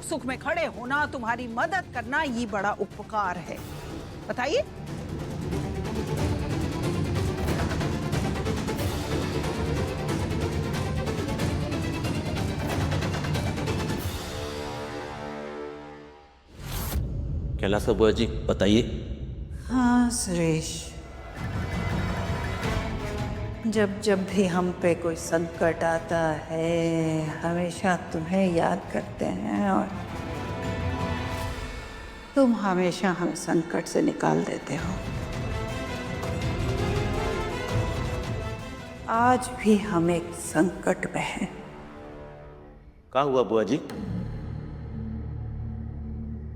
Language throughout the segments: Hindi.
दुख सुख में खड़े होना, तुम्हारी मदद करना, ये बड़ा उपकार है। बताइए। कैलाश बुआ जी बताइए। हाँ सुरेश, जब जब भी हम पे कोई संकट आता है हमेशा तुम्हें याद करते हैं और तुम हमेशा हमें संकट से निकाल देते हो। आज भी हम एक संकट में हैं। क्या हुआ बुआ जी?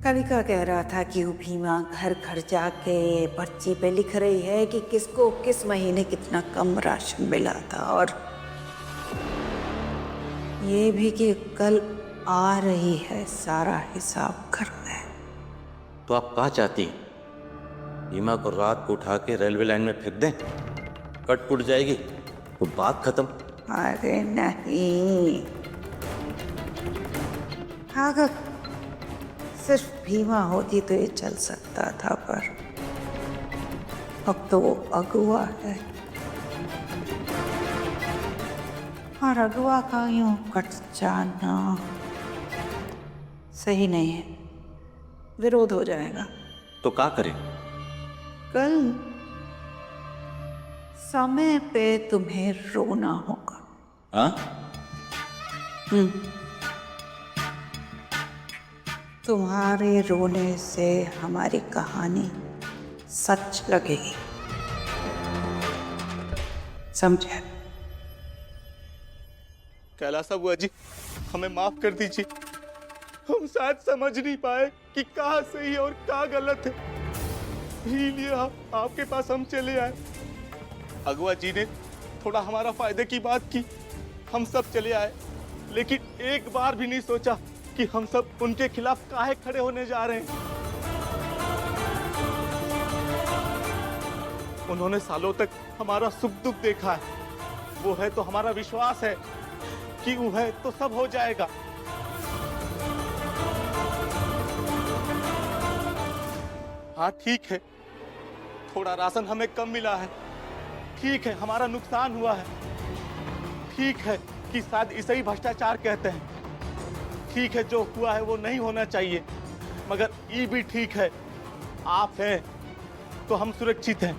कलिका कह रहा था कि वो भीमा घर घर जाके पर्ची पे लिख रही है कि किसको किस महीने कितना कम राशन मिला था, और ये भी कि कल आ रही है सारा हिसाब करने। तो आप क्या चाहती? भीमा को रात को उठा के रेलवे लाइन में फेंक दें, कट टूट जाएगी तो बात खत्म। अरे नहीं, अगर सिर्फ भीमा होती तो ये चल सकता था, पर अब तो वो अगुआ है और अगुआ का यूं कट जाना सही नहीं है, विरोध हो जाएगा। तो क्या करें? कल समय पे तुम्हें रोना होगा। हाँ? तुम्हारे रोने से हमारी कहानी सच लगेगी, समझे? कैलाश बुआ जी, हमें माफ कर दीजिए। हम शायद समझ नहीं पाए कि कहाँ सही और कहाँ गलत है, इसीलिए आपके पास हम चले आए। अगुआ जी ने थोड़ा हमारा फायदे की बात की, हम सब चले आए, लेकिन एक बार भी नहीं सोचा कि हम सब उनके खिलाफ काहे खड़े होने जा रहे हैं। उन्होंने सालों तक हमारा सुख दुख देखा है, वो है तो हमारा विश्वास है कि वो है तो सब हो जाएगा। हाँ ठीक है, थोड़ा राशन हमें कम मिला है, ठीक है हमारा नुकसान हुआ है, ठीक है कि शायद इसे ही भ्रष्टाचार कहते हैं, ठीक है जो हुआ है वो नहीं होना चाहिए, मगर ये भी ठीक है आप हैं तो हम सुरक्षित हैं।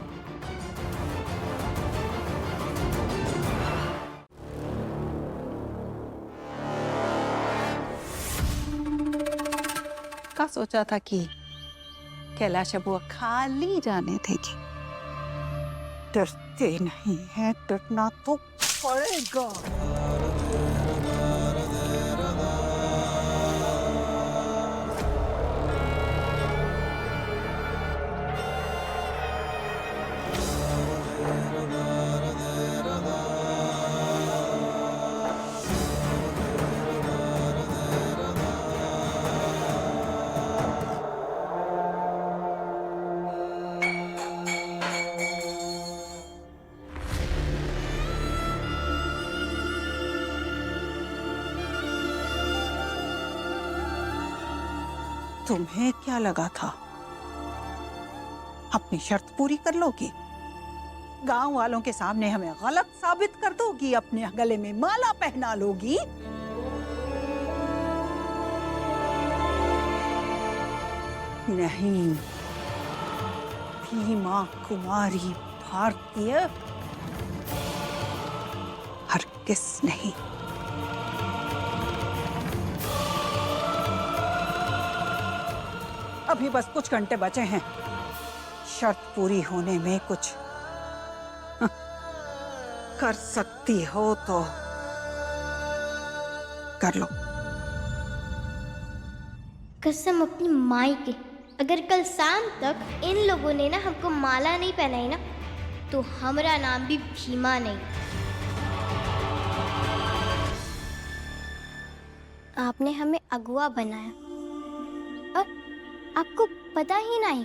का सोचा था कि कैलाश बुआ खाली जाने देगी। डरते नहीं है, डरना तो पड़ेगा। तुम्हें क्या लगा था अपनी शर्त पूरी कर लोगी? गांव वालों के सामने हमें गलत साबित कर दोगी, अपने गले में माला पहना लोगी? नहीं, भीमा कुमारी भारतीय हरगिज़ नहीं। अभी बस कुछ घंटे बचे हैं, शर्त पूरी होने में कुछ कर सकती हो तो कर लो। कसम अपनी माई की, अगर कल शाम तक इन लोगों ने ना हमको माला नहीं पहनाई ना तो हमारा नाम भी भीमा नहीं। आपने हमें अगुआ बनाया और आपको पता ही नहीं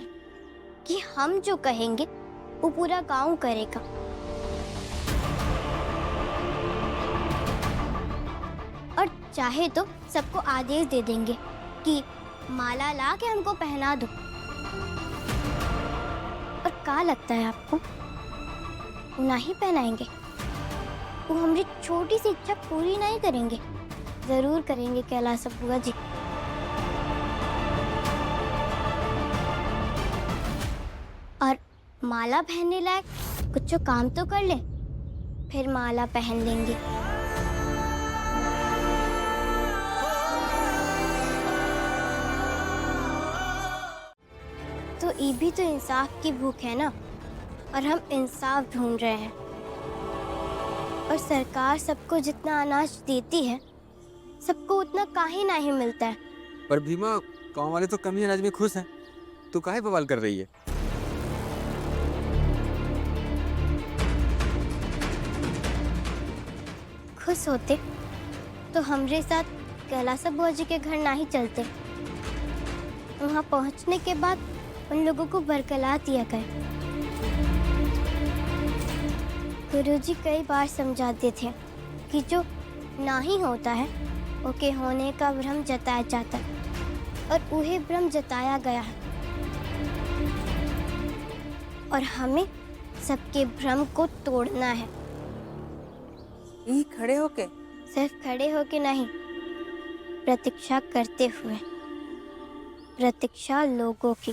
कि हम जो कहेंगे वो पूरा गांव करेगा। और चाहे तो सबको आदेश दे देंगे कि माला ला के हमको पहना दो। और क्या लगता है आपको, वो नहीं पहनाएंगे? वो हमारी छोटी सी इच्छा पूरी नहीं करेंगे? जरूर करेंगे कैलाश बुआ जी। और माला पहनने लायक कुछ काम तो कर ले, फिर माला पहन लेंगे। तो ये भी तो इंसाफ की भूख है ना, और हम इंसाफ ढूंढ रहे हैं। और सरकार सबको जितना अनाज देती है, सबको उतना काहे नहीं मिलता है? पर भीमा, गांव वाले तो कमी अनाज में खुश हैं, तू काहे बवाल कर रही है? खुश होते तो हमरे साथ कैलाश बुआ जी के घर नहीं चलते। वहाँ पहुँचने के बाद उन लोगों को बरकला दिया गया। गुरुजी कई बार समझाते थे कि जो नहीं होता है ओके होने का भ्रम जताया जाता है, और वही भ्रम जताया गया है। और हमें सबके भ्रम को तोड़ना है। ये खड़े होके? सिर्फ खड़े होके नहीं, प्रतीक्षा करते हुए। प्रतीक्षा लोगों की।